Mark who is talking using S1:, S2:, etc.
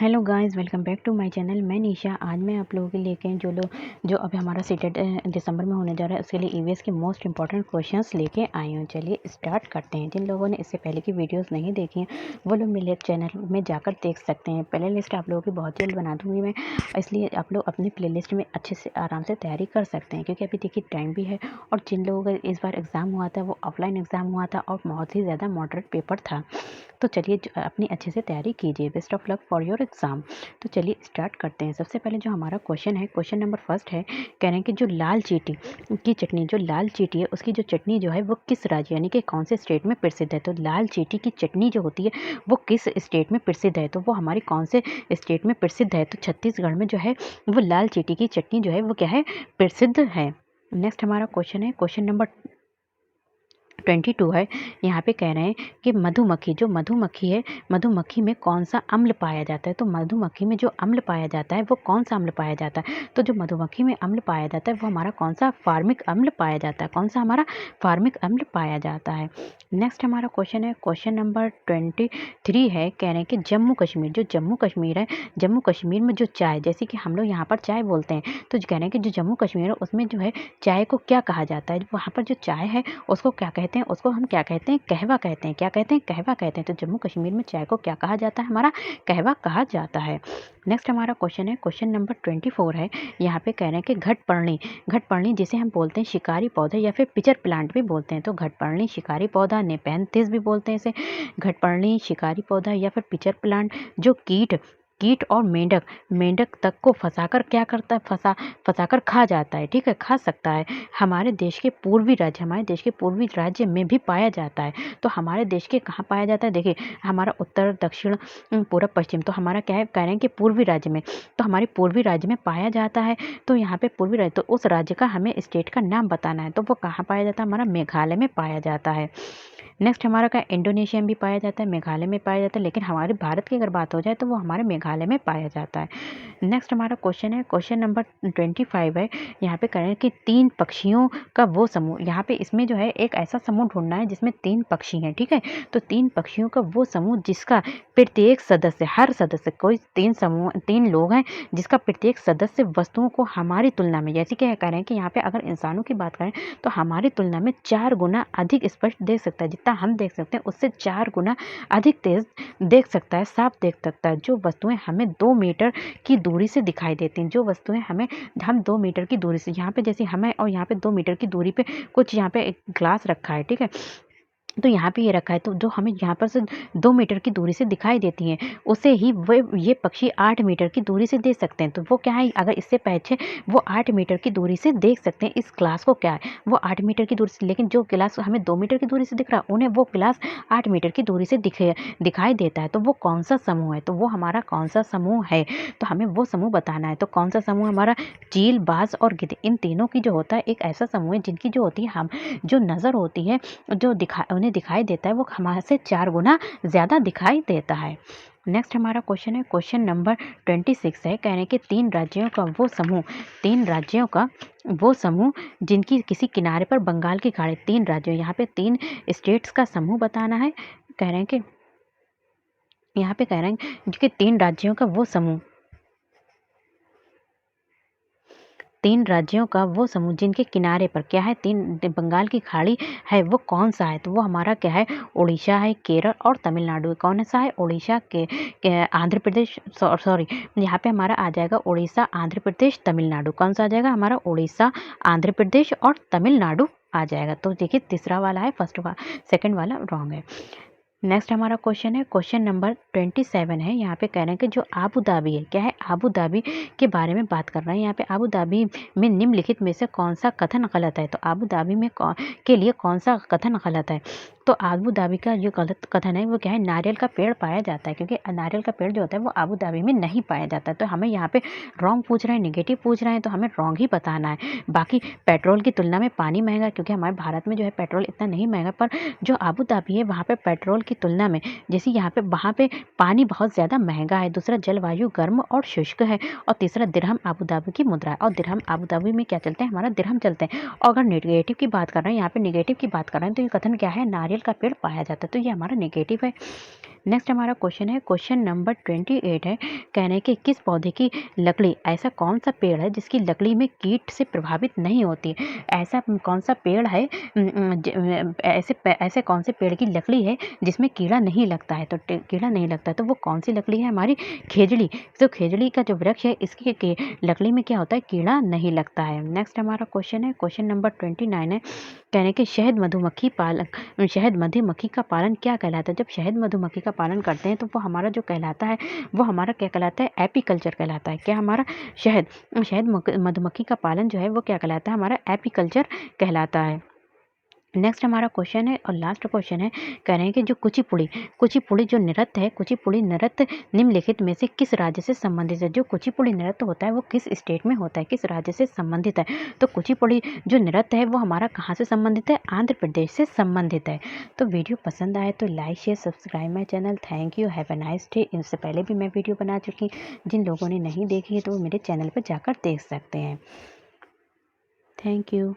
S1: Hello guys, welcome back to my channel. मैं निशा। आज मैं आप लोगों के लेके जो अभी हमारा सीटेट दिसंबर में होने जा रहा है उसके लिए ईवीएस के मोस्ट इंपॉर्टेंट क्वेश्चंस लेके आई हूँ। चलिए स्टार्ट करते हैं। जिन लोगों ने इससे पहले की वीडियोस नहीं देखी हैं वो लोग मेरे चैनल में जाकर देख सकते हैं। प्ले लिस्ट आप लोगों की बहुत जल्द बना दूँगी मैं, इसलिए आप लोग अपनी प्ले लिस्ट में अच्छे से आराम से तैयारी कर सकते हैं, क्योंकि अभी देखिए टाइम भी है। और जिन लोगों का इस बार एग्ज़ाम हुआ था वो ऑफलाइन एग्ज़ाम हुआ था और बहुत ही ज़्यादा मॉडरेट पेपर था। तो चलिए अपनी अच्छे से तैयारी कीजिए। Best of luck for your exam. तो चलिए स्टार्ट करते हैं। सबसे पहले जो हमारा क्वेश्चन है, क्वेश्चन नंबर फर्स्ट है, कह रहे हैं कि जो लाल चींटी की चटनी, जो लाल चींटी है उसकी जो चटनी जो है वो किस राज्य यानी कि कौन से स्टेट में प्रसिद्ध है। तो लाल चींटी की चटनी जो होती है वो किस स्टेट में प्रसिद्ध है, तो वो हमारी कौन से स्टेट में प्रसिद्ध है। तो छत्तीसगढ़ में जो है वो लाल चींटी की चटनी जो है वो क्या है, प्रसिद्ध है। नेक्स्ट हमारा क्वेश्चन है, क्वेश्चन नंबर 22 है। यहाँ पे कह रहे हैं कि मधुमक्खी, जो मधुमक्खी है, मधुमक्खी में कौन सा अम्ल पाया जाता है। तो मधुमक्खी में जो अम्ल पाया जाता है वो कौन सा अम्ल पाया जाता है। तो जो मधुमक्खी में अम्ल पाया जाता है वो हमारा कौन सा, फार्मिक अम्ल पाया जाता है। कौन सा हमारा फार्मिक अम्ल पाया जाता है। नेक्स्ट हमारा क्वेश्चन है, क्वेश्चन नंबर 23 है। कह रहे हैं कि जम्मू कश्मीर, जो जम्मू कश्मीर है, जम्मू कश्मीर में जो चाय, जैसे कि हम लोग यहाँ पर चाय बोलते हैं, तो कह रहे हैं कि जो जम्मू कश्मीर है उसमें जो है चाय को क्या कहा जाता है। वहाँ पर जो चाय है उसको क्या कहते हैं, उसको हम क्या कहते हैं, कहवा कहते हैं। क्या कहते हैं, कहवा कहते हैं। तो जम्मू कश्मीर में चाय को क्या कहा जाता है, हमारा कहवा कहा जाता है। नेक्स्ट हमारा क्वेश्चन है, क्वेश्चन नंबर 24 है। यहाँ पे कह रहे हैं कि घटपर्णी, घटपर्णी जिसे हम बोलते हैं शिकारी पौधे या फिर पिचर प्लांट भी बोलते हैं। तो घटपर्णी शिकारी पौधा, नेपेंथिस भी बोलते हैं इसे। घटपर्णी शिकारी पौधा या फिर पिचर प्लांट जो कीट कीट और मेंढक मेंढक तक को फंसाकर क्या करता है, फंसाकर खा जाता है। ठीक है, खा सकता है। हमारे देश के पूर्वी राज्य, हमारे देश के पूर्वी राज्य में भी पाया जाता है। तो हमारे देश के कहाँ पाया जाता है, देखिए हमारा उत्तर, दक्षिण, पूर्व, पश्चिम, तो हमारा क्या है, कह रहे हैं कि पूर्वी राज्य में, तो हमारे पूर्वी राज्य में पाया जाता है। तो यहाँ पे पूर्वी राज्य, तो उस राज्य का हमें स्टेट का नाम बताना है। तो वो कहाँ पाया जाता है, हमारा मेघालय में पाया जाता है। नेक्स्ट हमारा का इंडोनेशिया में भी पाया जाता है, मेघालय में पाया जाता है, लेकिन हमारे भारत की अगर बात हो जाए तो वो हमारे मेघालय में पाया जाता है। नेक्स्ट हमारा क्वेश्चन है, क्वेश्चन नंबर 25 है। यहाँ पे कह रहे हैं कि 3 पक्षियों का वो समूह, यहाँ पे इसमें जो है एक ऐसा समूह ढूंढना है जिसमें 3 पक्षी हैं। ठीक है, तो 3 पक्षियों का वो समूह जिसका प्रत्येक सदस्य, हर सदस्य, कोई 3 समूह, 3 लोग हैं जिसका प्रत्येक सदस्य वस्तुओं को हमारी तुलना में, जैसे कि कह रहे हैं कि यहाँ पे अगर इंसानों की बात करें तो हमारी तुलना में 4 गुना अधिक स्पष्ट देख सकता है। जितना हम देख सकते हैं उससे 4 गुना अधिक तेज देख सकता है, साफ देख सकता है। जो वस्तुएं हमें 2 मीटर की दूरी से दिखाई देती हैं, जो वस्तुएं हम 2 मीटर की दूरी से, यहाँ पे जैसे हमें, और यहाँ पे 2 मीटर की दूरी पे कुछ यहाँ पे एक ग्लास रखा है। ठीक है, तो यहाँ पे ये रखा है, तो जो हमें यहाँ पर से 2 मीटर की दूरी से दिखाई देती हैं उसे ही वो ये पक्षी 8 मीटर की दूरी से देख सकते हैं। तो वो क्या है, अगर इससे पीछे वो 8 मीटर की दूरी से देख सकते हैं इस ग्लास को, क्या है वो 8 मीटर की दूरी से, लेकिन जो गिलास हमें 2 मीटर की दूरी से दिख रहा है उन्हें वो गिलास 8 मीटर की दूरी से दिखाई देता है। तो वो कौन सा समूह है, तो वो हमारा कौन सा समूह है, तो हमें वो समूह बताना है। तो कौन सा समूह हमारा, चील, बाज और गिद्ध, इन तीनों की जो होता है एक ऐसा समूह है जिनकी जो होती है, हम जो नज़र होती है, जो उन्हें दिखाई देता है वो हमारे से 4 गुना ज़्यादा दिखाई देता है। नेक्स्ट हमारा क्वेश्चन है, क्वेश्चन नंबर 26 है। कह रहे हैं कि 3 राज्यों का वो समूह, 3 राज्यों का वो समूह जिनकी किसी किनारे पर बंगाल की खाड़ी, 3 राज्यों, यहाँ पे 3 स्टेट्स का समूह बताना है। कह रहे हैं कि यहाँ पे कह रहे हैं कि 3 राज्यों का वो समूह, 3 राज्यों का वो समूह जिनके किनारे पर क्या है, 3 बंगाल की खाड़ी है, वो कौन सा है। तो वो हमारा क्या है, उड़ीसा है, केरल और तमिलनाडु। कौन सा है, उड़ीसा के आंध्र प्रदेश, सॉरी यहाँ पे हमारा आ जाएगा उड़ीसा, आंध्र प्रदेश, तमिलनाडु। कौन सा आ जाएगा, हमारा उड़ीसा, आंध्र प्रदेश और तमिलनाडु आ जाएगा। तो देखिए तीसरा वाला है, सेकंड वाला रॉन्ग है। नेक्स्ट हमारा क्वेश्चन है, क्वेश्चन नंबर 27 है। यहाँ पे कह रहे हैं कि जो आबू धाबी है, क्या है, आबू धाबी के बारे में बात कर रहे हैं। यहाँ पे आबू धाबी में निम्नलिखित में से कौन सा कथन गलत है। तो आबू धाबी में के लिए कौन सा कथन गलत है। तो आबू धाबी का जो गलत कथन है वो क्या है, नारियल का पेड़ पाया जाता है, क्योंकि नारियल का पेड़ जो होता है वो आबू धाबी में नहीं पाया जाता है। तो हमें यहाँ पे रॉन्ग पूछ रहे हैं, निगेटिव पूछ रहे हैं, तो हमें रॉन्ग ही बताना है। बाकी पेट्रोल की तुलना में पानी महंगा, क्योंकि हमारे भारत में जो है पेट्रोल इतना नहीं महंगा, पर जो आबू धाबी है वहाँ पे पेट्रोल की तुलना में, जैसे यहाँ पे, वहाँ पे पानी बहुत ज़्यादा महंगा है। दूसरा, जलवायु गर्म और शुष्क है। और तीसरा, दिरहम आबू धाबी की मुद्रा है, और दिरहम आबू धाबी में क्या चलते हैं, हमारा दिरहम चलते हैं। और अगर नेगेटिव की बात कर रहे हैं, यहाँ पे नेगेटिव की बात कर रहे हैं, तो ये कथन क्या है, नारियल का पेड़ पाया जाता है। तो ये हमारा नेगेटिव है। नेक्स्ट हमारा क्वेश्चन है, क्वेश्चन नंबर 28 है, कहने के किस पौधे की लकड़ी, ऐसा कौन सा पेड़ है जिसकी लकड़ी में कीट से प्रभावित नहीं होती है? ऐसा कौन सा पेड़ है, ऐसे कौन से पेड़ की लकड़ी है जिसमें कीड़ा नहीं लगता है? तो कीड़ा नहीं लगता है तो वो कौन सी लकड़ी है? हमारी खेजड़ी। तो खेजड़ी का जो वृक्ष है इसकी लकड़ी में क्या होता है? कीड़ा नहीं लगता है। नेक्स्ट हमारा क्वेश्चन है, क्वेश्चन नंबर 29 है, कहने के शहद मधुमक्खी का पालन क्या कहलाता है? जब शहद मधुमक्खी का पालन करते हैं तो वो हमारा जो कहलाता है, वो हमारा क्या कहलाता है? एपीकल्चर कहलाता है। क्या हमारा शहद मधुमक्खी का पालन जो है वो क्या कहलाता है? हमारा एपीकल्चर कहलाता है। नेक्स्ट हमारा क्वेश्चन है और लास्ट क्वेश्चन है, कह रहे हैं कि जो कुचिपुड़ी जो नृत्य है, कुचिपुड़ी नृत्य निम्नलिखित में से किस राज्य से संबंधित है? जो कुचिपुड़ी नृत्य होता है वो किस स्टेट में होता है, किस राज्य से संबंधित है? तो कुचिपुड़ी जो नृत्य है वो हमारा कहाँ से संबंधित है? आंध्र प्रदेश से संबंधित है। तो वीडियो पसंद आए तो like share subscribe my channel. Thank you, have a nice day. इससे पहले भी मैं वीडियो बना चुकी, जिन लोगों ने नहीं देखी है तो वो मेरे चैनल पर जाकर देख सकते हैं। Thank you.